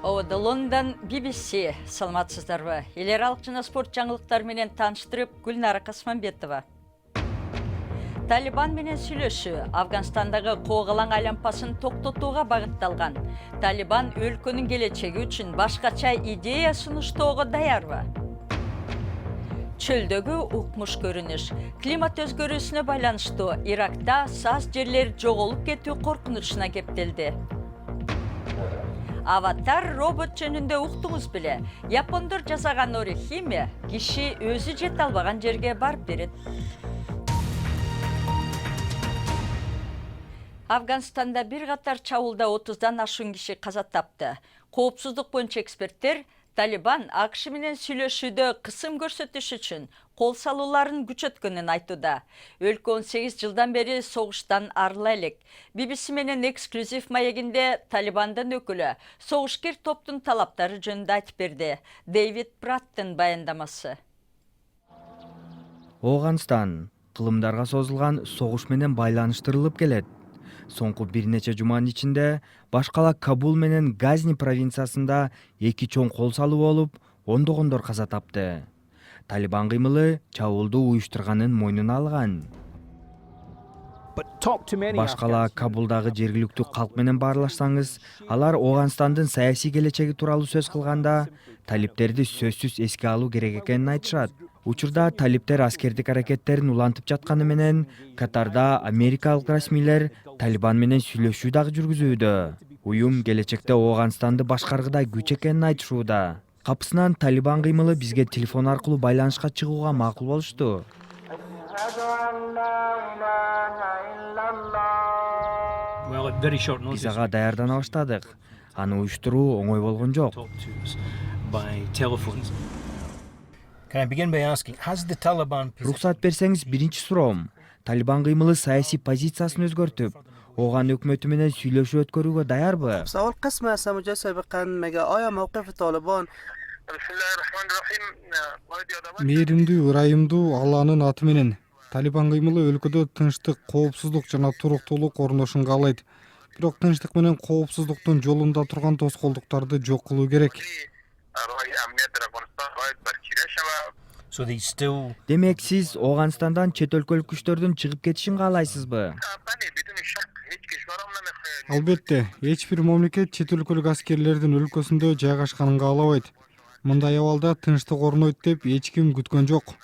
Оуды Лондон BBC саламатсыздарбы. Элералық жана спорт жаңылыктары менен таныштырып Гүлнара Касманбетова. Талибан менен сүйлөшүү Афганстандагы коогалаң айланпасын токтотууга багытталган. Талибан өлкөнүн келечеги үчүн башкача идея сунуштоого даярбы? Чөлдөгү укмуш көрүнүш. Климат өзгөрүүсүнө байланыштуу Иракта саз жерлер жоголуп кетүү коркунучуна кептелди. Аватар робот жөнүндө уктуңуз беле? Япондор жасаган оригами киши өзү жете албаган жерге барып берет. Афганстанда бир катар чабуулда 30-дан ашуун киши каза тапты. Коопсуздук боюнча эксперттер Талибан АКШ менен сүйлөшүүдө кысым көрсөтүш үчүн кол салууларын күчөткөнүн айтууда. Өлкө 18 жылдан бери согуштан арыла элек. BBC менен эксклюзив маегинде Талибандын өкүлү согушкер топтун талаптары жөнүндө айтып берди. Дэвид Браттын баяндамасы. Оғанстан кылымдарга созулган согуш менен байланыштырылып келет. Соңку бир нече жуманын ичинде башкала Кабул менен Газни провинциясында эки чоң кол салуу болуп, ондогондор каза тапты. Талибан кыймылы чабуулду уюштурганын мойнуна алган. Башкала Кабулдагы жергиликтүү калк менен баарлашсаңыз, алар Оғанстандын саясий келечеги тууралуу сөз кылганда, талиптерди сөзсүз эске алуу керек экенин айтышат. Учурда талиптер аскердик аракеттерин улантып жатканы менен, Катарда америкалык расмийлер Талибан менен сүйлөшүү дагы жүргүзүүдө. Уюм келечекте Оғанстанды башкаргыдай күч экенин айтышууда. Капысынан Талибан кыймылы бизге телефон аркылуу байланышка чыгууга макул болушту. Биз ага даярдана баштадык. Аны уюштуруу оңой болгон жок. Руксат берсеңиз, биринчи суроом. Талибан кыймылы саясий позициясын өзгөртүп, Оған өкмөтү менен сүйлөшүү өткөрүүгө даярбы? سوال قسم است مجا سابقا مگه آیا موقف طالبان Мээримдүү, ырайымдуу Алланын аты менен. Талибан кыймылы өлкөдө тынчтык, коопсуздук жана туруктуулук орношун каалайт. Бирок тынчтык менен коопсуздуктун жолунда турган тоскоолдуктарды жок кылуу керек. Демек, сиз Оғанстандан чет өлкөлүк күчтөрдүн чыгып кетишин каалайсызбы? Албетте, эч бир мамлекет чет өлкөлүк аскерлердин өлкөсүндө жайгашканын каалабайт. Мындай абалда тынчтык орнойт деп эч ким күткөн жок.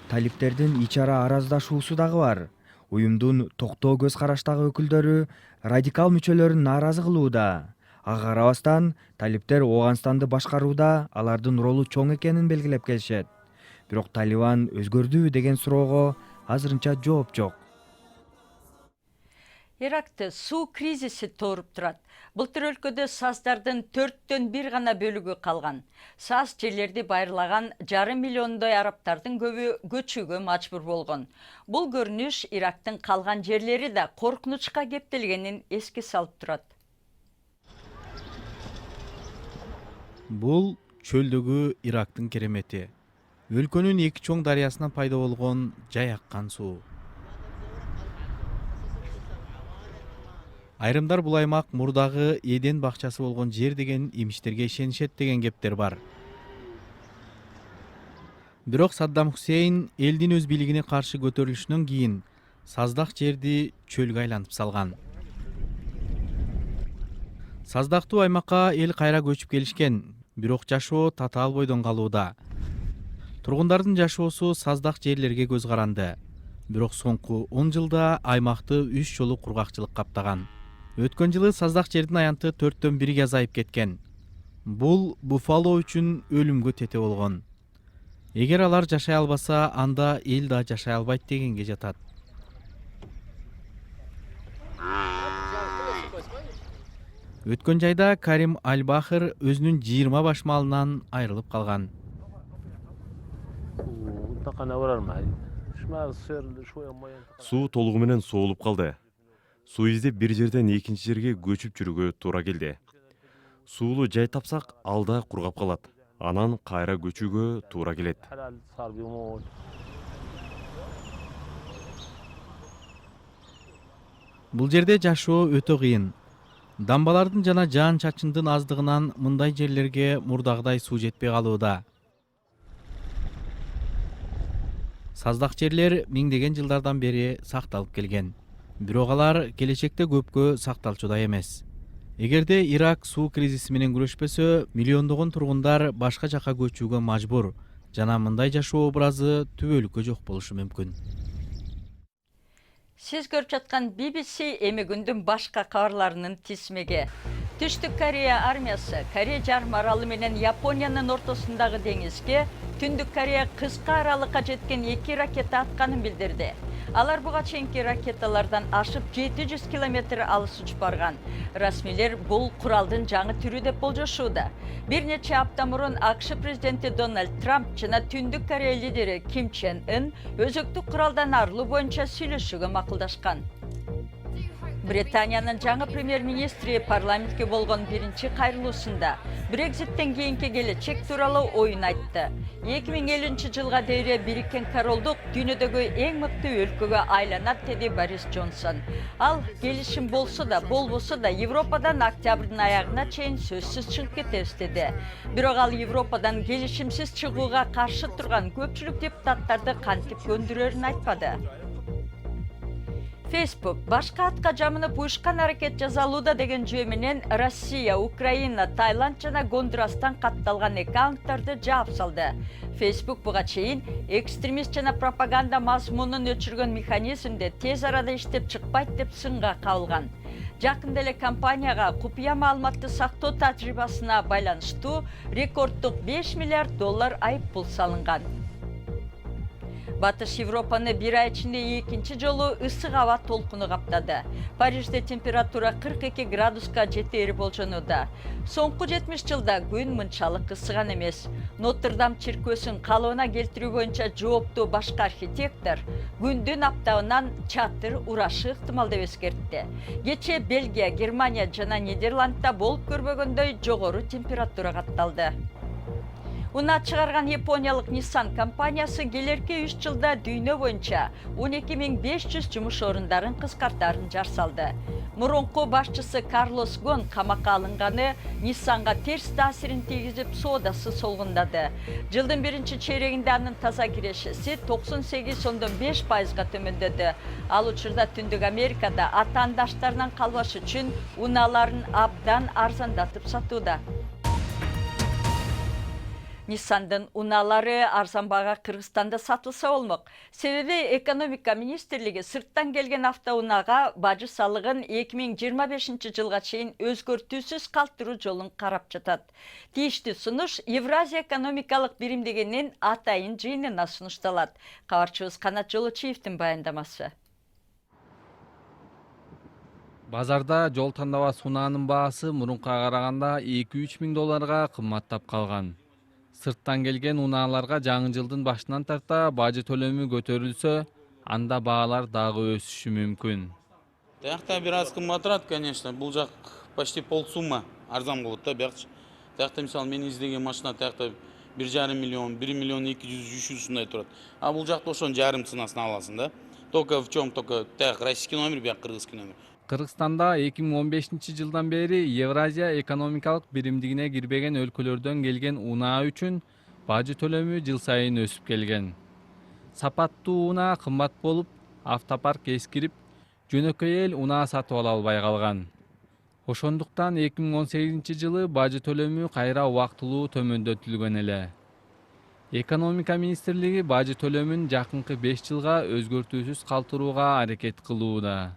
Талиптердин ичара араздашуусу дагы бар. Уюмдун токтоо көз караштагы өкүлдөрү радикал мүчөлөрүн нааразы кылууда. Ага карабастан, талиптер Оғанстанды башкарууда алардын ролу чоң экенин белгилеп келишет. Бирок Талибан өзгөрдүбү деген суроого азырынча жооп жок. Иракты суу кризиси тооруп турат. Былтыр өлкөдө саздардын 4-төн 1 гана бөлүгү калган. Саз жерлерди байырлаган 500 миллиондой арабтардын көбү көчүүгө мажбур болгон. Бул көрүнүш Ирактын калган жерлери да коркунучка кептелгенин эске салып турат. Бул чөлдөгү Ирактын керемети. Өлкөнүн эки чоң дарыясынан пайда болгон жай аккан суу. Айрымдар бул аймак мурдагы Эден бакчасы болгон жер деген имиштерге ишенишет деген кептер бар. Бирок Саддам Хусейн элдин өз бийлигине каршы көтөрүлүшүнөн кийин саздак жерди чөлгө айлантып салган. Саздактуу аймакка эл кайра көчүп келишкен, бирок жашоо татаал бойдон калууда. Тургундардын жашоосу саздак жерлерге көз каранды. Бирок соңку 10 жылда аймакты 3 жолу кургакчылык каптаган. Өткөн жылы саздак жердин аянты 4-төн 1-ге азайып кеткен. Бул буфало үчүн өлүмгө тете болгон. Эгер алар жашай албаса, анда эл да жашай албайт дегенге жатат. Өткөн жайда Карим Аль-Бахыр өзүнүн 20 баш малынан айрылып калган. Суу толугу менен соолуп калды. Суу издеп бир жерден экинчи жерге көчүп жүрүүгө туура келди. Суулуу жай тапсак, алда кургап калат. Анан кайра көчүүгө туура келет. Бул жерде жашоо өтө кыйын. Дамбалардын жана жаан чачындын аздыгынан мындай жерлерге мурдагыдай суу жетпей калууда. Саздак жерлер миңдеген жылдардан бери сакталып келген. Бирок алар келечекте көпкө сакталчудай эмес. Эгерде Ирак суу кризиси менен күрөшпөсө, миллиондогон тургундар башка жака көчүүгө мажбур жана мындай жашоо образы түбөлүккө жок болушу мүмкүн. Сиз көрүп жаткан BBC эми күндүн башка кабарларынын тизмеги. Түштүк Корея армиясы Корея жарым аралы менен Япониянын ортосундагы деңизге Түндүк Корея кыска аралыкка жеткен 2 ракета атканын билдирди. Алар буга чейинки ракеталардан ашып 700 километр алыс учуп барган. Расмийлер бул куралдын жаңы түрү деп болжошууда. Бир нече апта мурун АКШ президенти Дональд Трамп жана Түндүк Корея лидери Ким Чен Ын өзөктүк куралдан арылуу боюнча сүйлөшүүгө макулдашкан. Британиянын жаңы премьер-министри парламентке болгон биринчи кайрылуусунда Брекзиттен кийинки келечек тууралуу оюн айтты. 2050 жылга дейре Бириккен Королдук дүйнөдөгү эң мыкты өлкөгө айланат, деди Борис Джонсон. Ал келишим болсо да, болбосо да Европадан октябрдын аягына чейин сөзсүз чыгып кетебиз деди. Бирок ал Европадан келишимсиз чыгууга каршы турган көпчүлүк депутаттарды кантип көндүрөрүн айтпады. Facebook башка атка жамынып уюшкан аракет жазалууда деген жөө менен Россия, Украина, Таиланд жана Гондурастан катталган аккаунттарды жаап салды. Facebook буга чейин экстремист жана пропаганда мазмунун өчүргөн механизмде тез арада иштеп чыкпайт деп сынга кабылган. Жакында эле компанияга купуя маалыматты сактоо тажрыйбасына байланыштуу рекорддук $5 миллиард айыппул салынган. Батыш Европаны бир ай ичинде экинчи жолу ысык аба толкуну каптады. Парижде температура 42 градуска жетери болжонууда. Соңку 70 жылда күн мынчалык ысыган эмес. Нотр-Дам чиркөөсүн калыбына келтирүү боюнча жооптуу башкы архитектор күндүн аптабынан чатыр урашы ыктымал деп эскертти. Кечээ Бельгия, Германия жана Нидерландда болуп көрбөгөндөй жогору температура катталды. Унаа чыгарган япониялык Nissan компаниясы келерки 3 жылда дүйнө боюнча 12.500 жумуш орундарын кыскартаарын жар салды. Мурунку башчысы Карлос Гон камакка алынганы Nissanга терс таасирин тийгизип соодасы солгундады. Жылдын биринчи чейрегинде анын таза кирешеси 98,5%га төмөндөдү. Ал учурда Түндүк Америкада атаандаштарынан калбаш үчүн унааларын абдан арзандатып сатууда. Ниссандын унаалары арзан бага Кыргызстанда сатылса болмок. Себеби экономика министрлиги сырттан келген автоунаага бажы салыгын 2025 жылга чейин өзгөртүүсүз калтыруу жолун карап жатат. Тийиштүү сунуш Евразия экономикалык биримдигинин атайын жыйынына сунушталат. Кабарчыбыз Канат Жолочиевдин баяндамасы. Базарда жол тандабас унаанын баасы мурункуга караганда $2-3 миң кымбаттап калган. Сырттан келген унааларга жаңы жылдын башынан тарта бажы төлөмү көтөрүлсө, анда баалар дагы өсүшү мүмкүн. Таяқта бир аз кымбатыраат, конечно. Бул жак почти полсумма арзан болот да биякчы. Таяқта мисалы мен издеген машина таяқта 1,5 миллион, 1 миллион 200 ушундай турат. А бул жакта ошонун жарым ценасын аласың да. Только в чем только таяк российский номер, бияк кыргызский номер. Кыргызстанда 2015 жылдан бери Евразия экономикалык биримдигине кирбеген өлкөлөрдөн келген унаа үчүн бажы төлөмү жыл сайын өсүп келген. Сапаттуу унаа кымбат болуп, автопарк эскирип, жөнөкөй эл унаа сатып ала албай калган. Ошондуктан 2018 жылы бажы төлөмү кайра убактылуу төмөндөтүлгөн эле. Экономика министрлиги бажы төлөмүн жакынкы 5 жылга өзгөртүүсүз калтырууга аракет кылууда.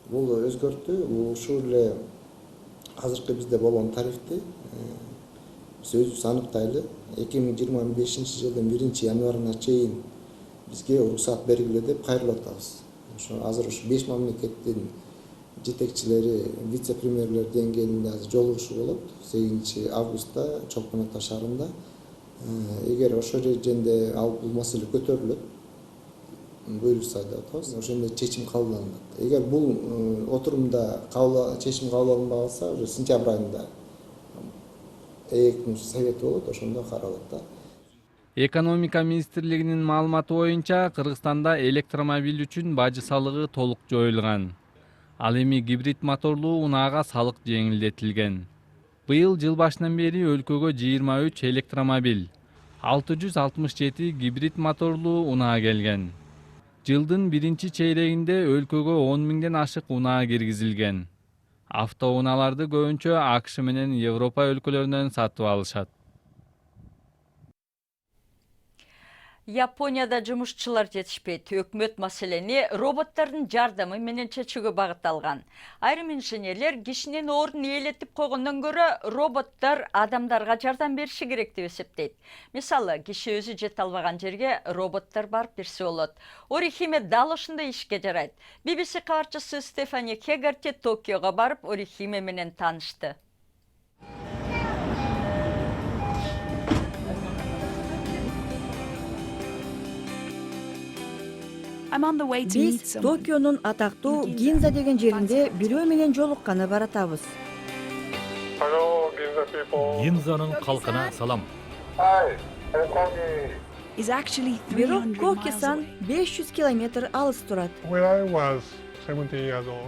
Бул өзгөртүү ушул эле азыркы бизде болгон тарифти биз өзүбүз аныктайлы. 2025 жылдын 1-январына чейин бизге уруксат бергиле деп кайрылып атабыз. Ошо азыр ушу 5 мамлекеттин жетекчилери, вице-премьерлер деңгээлинде азыр жолугушуу болот. 8 августта Чолпон Ата шаарында. Эгер ошол жерде бул маселе көтөрүлөт, буйруса деп атабыз. Ошондо чечим кабылданат. Эгер бул отурумда чечим кабыл алынбай калса, уже сентябрь айында совет болот, ошондо каралат да. Экономика министрлигинин маалыматы боюнча Кыргызстанда электромобиль үчүн бажы салыгы толук жоюлган. Ал эми гибрид моторлуу унаага салык жеңилдетилген. Быйыл жыл башынан бери өлкөгө 23 электромобиль, 667 гибрид моторлуу унаа келген. Жылдын биринчи чейрегинде өлкөгө 10 миңден ашык унаа киргизилген. Автоунааларды көбүнчө АКШ менен Европа өлкөлөрүнөн сатып алышат. Японияда жумушчулар жетишпейт. Өкмөт маселени роботтардын жардамы менен чечүүгө багытталган. Айрым инженерлер кишинин ордун ээлетип койгондон көрө роботтор адамдарга жардам бериши керек деп эсептейт. Мисалы, киши өзү жете албаган жерге роботтор барып берсе болот. Орихиме дал ошондой ишке жарайт. BBC кабарчысы Стефани Хегарти Токиого барып Орихиме менен таанышты. Биз Токионун атактуу Гинза деген жеринде бирөө менен жолукканы баратабыз. Гинзанын калкына салам. Бирок Коки-сан 500 километр алыс турат.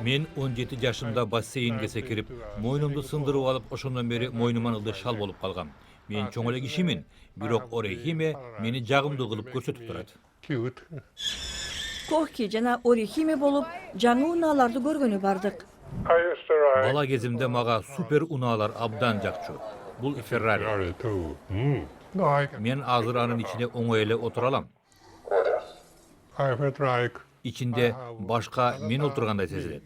Мен 17 жашымда бассейнге секирип, мойнумду сындырып алып, ошондон бери мойнуман ылдый шал болуп калгам. Мен чоң эле кишимин, бирок Орихиме мени жагымдуу кылып көрсөтүп турат. Коки жана Орихиме болуп, жаңы унааларды көргөнү бардык. Бала кезимде мага супер унаалар абдан жакчу. Бул Феррари. Мен азыр анын ичине оңой эле отура алам. Ичинде башка мен отургандай сезилет.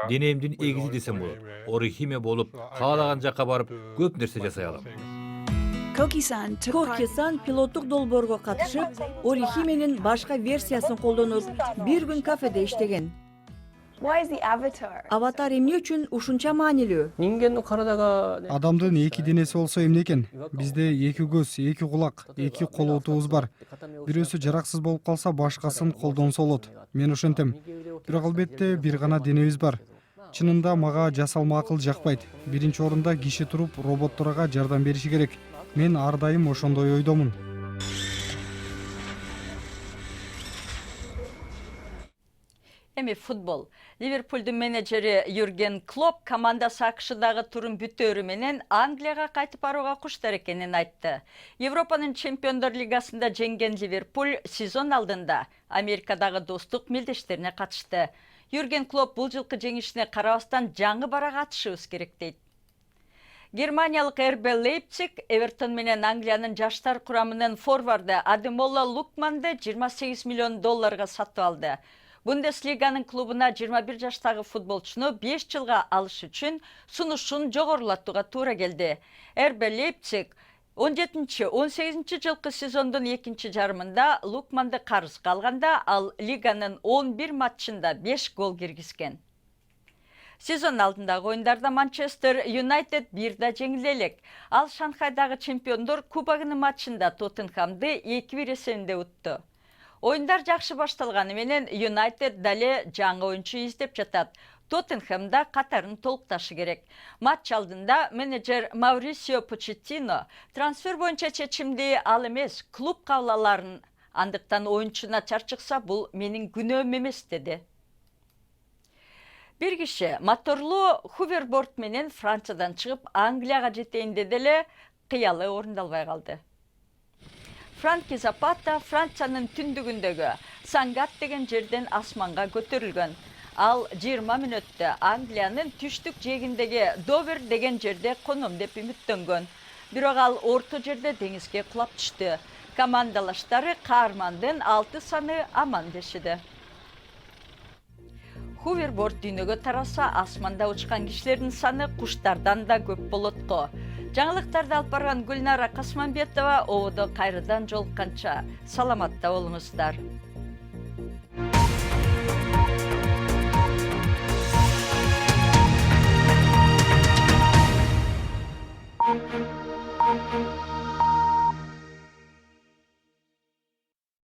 Денемдин эгизи десем болот. Орихиме болуп, каалаган жакка барып, көп нерсе жасай алам. Коки-сан пилоттук долбоорго катышып, Орихименин башка версиясын колдонуп, бир күн кафеде иштеген. Аватар эмне үчүн ушунча маанилүү? Адамдын эки денеси болсо эмне экен? Бизде эки көз, эки кулак, эки кол отубуз бар. Бирөөсү жараксыз болуп калса, башкасын колдонсо болот. Мен ошентем. Бирок албетте бир гана денебиз бар. Чынында мага жасалма акыл жакпайт. Биринчи орунда киши туруп, роботторго жардам бериши керек. Мен ар дайым ошондой ойдомун. Эми футбол. Ливерпулдун менеджери Юрген Клоп командасы АКШдагы турун бүтөөрү менен Англияга кайтып барууга куштар экенин айтты. Европанын Чемпиондор лигасында жеңген Ливерпуль сезон алдында Америкадагы достук мелдештерине катышты. Юрген Клоп бул жылкы жеңишине карабастан жаңы бара катышыбыз керек дейт. Германиялык РБ Лейпциг Эвертон менен Англиянын жаштар курамынын форварды Адемола Лукманды 28 миллион долларга сатып алды. Бундеслиганын клубуна 21 жаштагы футболчуну 5 жылга алыш үчүн сунушун жогорулатууга туура келди. РБ Лейпциг 17-18 жылкы сезондун экинчи жарымында Лукманды карызга алганда, ал лиганын 11 матчында 5 гол киргизген. Сезон алдындагы оюндарда Манчестер Юнайтед 1-да жеңиле элек. Ал Шанхайдагы чемпиондор кубогунун матчында Тоттенхамды 2-1 эсебинде утту. Оюндар жакшы башталганы менен Юнайтед дале жаңы оюнчу издеп жатат. Тоттенхамда катарын толукташы керек. Матч алдында менеджер Маурисио Почеттино трансфер боюнча чечимди ал эмес, клуб кабыл аларын. Андыктан оюнчуна чарчыкса, бул менин күнөөм эмес деди. Бир киши моторлуу хуверборд менен Франциядан чыгып Англияга жетейин деди эле, кыялы орундалбай калды. Франки Запата Франциянын түндүгүндөгү Сангат деген жерден асманга көтөрүлгөн. Ал 20 мүнөттө Англиянын түштүк жээгиндеги Довер деген жерде коном деп үмүттөнгөн. Бирок ал орто жерде деңизге кулап түштү. Командалаштары каармандын 6 саны аман дешиди. Хуверборд дүйнөгө тараса, асманда учкан кишилердин саны куштардан да көп болот го. Жаңылыктарды алып барган Гүлнара Касманбетова, ободо кайрадан жолукканча саламатта болуңуздар.